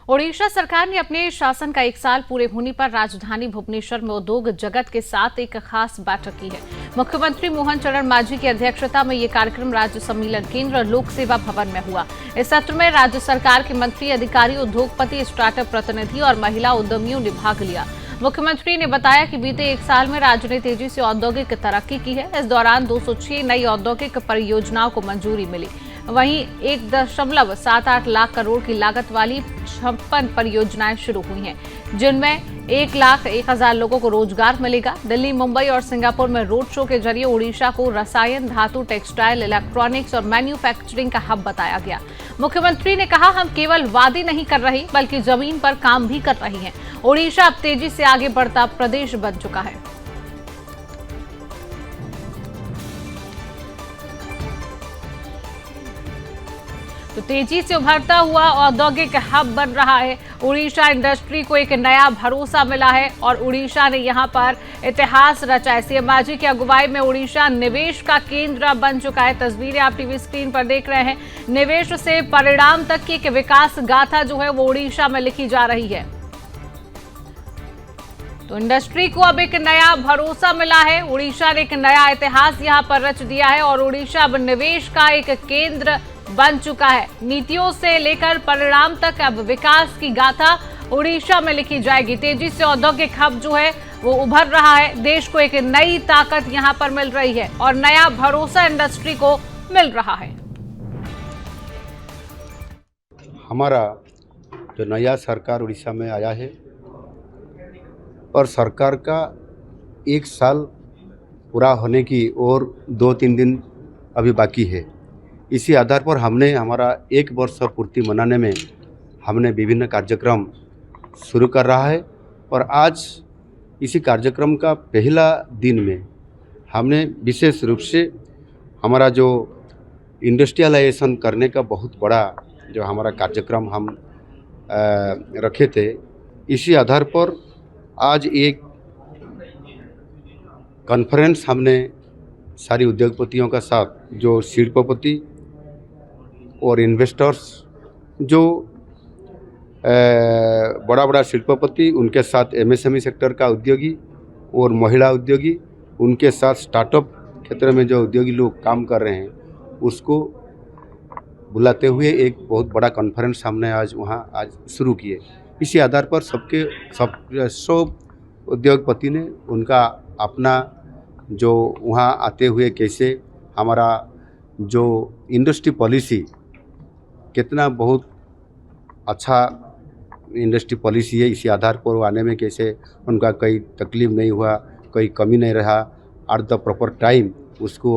ओडिशा सरकार ने अपने शासन का 1 साल पूरे होने पर राजधानी भुवनेश्वर में उद्योग जगत के साथ एक खास बैठक की है। मुख्यमंत्री मोहन चरण मांझी की अध्यक्षता में ये कार्यक्रम राज्य सम्मेलन केंद्र लोक सेवा भवन में हुआ। इस सत्र में राज्य सरकार के मंत्री, अधिकारी, उद्योगपति, स्टार्टअप प्रतिनिधि और महिला उद्यमियों ने भाग लिया। मुख्यमंत्री ने बताया कि बीते 1 साल में राज्य ने तेजी से औद्योगिक तरक्की की है। इस दौरान 206 नई औद्योगिक परियोजनाओं को मंजूरी मिली। वहीं 1.78 लाख करोड़ की लागत वाली 56 परियोजनाएं शुरू हुई हैं, जिनमें 1,01,000 लोगों को रोजगार मिलेगा। दिल्ली, मुंबई और सिंगापुर में रोड शो के जरिए ओडिशा को रसायन, धातु, टेक्सटाइल, इलेक्ट्रॉनिक्स और मैन्युफैक्चरिंग का हब बताया गया। मुख्यमंत्री ने कहा, हम केवल वादे नहीं कर रहे बल्कि जमीन पर काम भी कर रही हैं। ओडिशा अब तेजी से आगे बढ़ता प्रदेश बन चुका है। तो तेजी से उभरता हुआ औद्योगिक हब बन रहा है। उड़ीसा इंडस्ट्री को एक नया भरोसा मिला है और उड़ीसा ने यहां पर इतिहास रचा है। सीएम मांझी की अगुवाई में उड़ीसा निवेश का केंद्र बन चुका है। तस्वीरें आप टीवी स्क्रीन पर देख रहे हैं। निवेश से परिणाम तक की एक विकास गाथा जो है वो उड़ीसा में लिखी जा रही है। तो इंडस्ट्री को अब एक नया भरोसा मिला है। उड़ीसा ने एक नया इतिहास यहां पर रच दिया है और उड़ीसा अब निवेश का एक केंद्र बन चुका है। नीतियों से लेकर परिणाम तक अब विकास की गाथा उड़ीसा में लिखी जाएगी। तेजी से औद्योगिक हब जो है वो उभर रहा है। देश को एक नई ताकत यहां पर मिल रही है और नया भरोसा इंडस्ट्री को मिल रहा है। हमारा जो नया सरकार उड़ीसा में आया है और सरकार का 1 साल पूरा होने की और 2-3 दिन अभी बाकी है। इसी आधार पर हमने हमारा 1 वर्ष पूर्ति मनाने में हमने विभिन्न कार्यक्रम शुरू कर रहा है और आज इसी कार्यक्रम का पहला दिन में हमने विशेष रूप से हमारा जो इंडस्ट्रियलाइजेशन करने का बहुत बड़ा जो हमारा कार्यक्रम हम रखे थे, इसी आधार पर आज एक कॉन्फ्रेंस हमने सारी उद्योगपतियों का साथ, जो शिल्पपति और इन्वेस्टर्स, जो बड़ा बड़ा शिल्पपति, उनके साथ एमएसएमई सेक्टर का उद्योगी और महिला उद्योगी, उनके साथ स्टार्टअप क्षेत्र में जो उद्योगी लोग काम कर रहे हैं, उसको बुलाते हुए एक बहुत बड़ा कॉन्फ्रेंस हमने आज शुरू किए। इसी आधार पर सब उद्योगपति ने उनका अपना जो वहाँ आते हुए कैसे हमारा जो इंडस्ट्री पॉलिसी कितना बहुत अच्छा इंडस्ट्री पॉलिसी है, इसी आधार पर वो आने में कैसे उनका कोई तकलीफ नहीं हुआ, कोई कमी नहीं रहा। एट द प्रॉपर टाइम उसको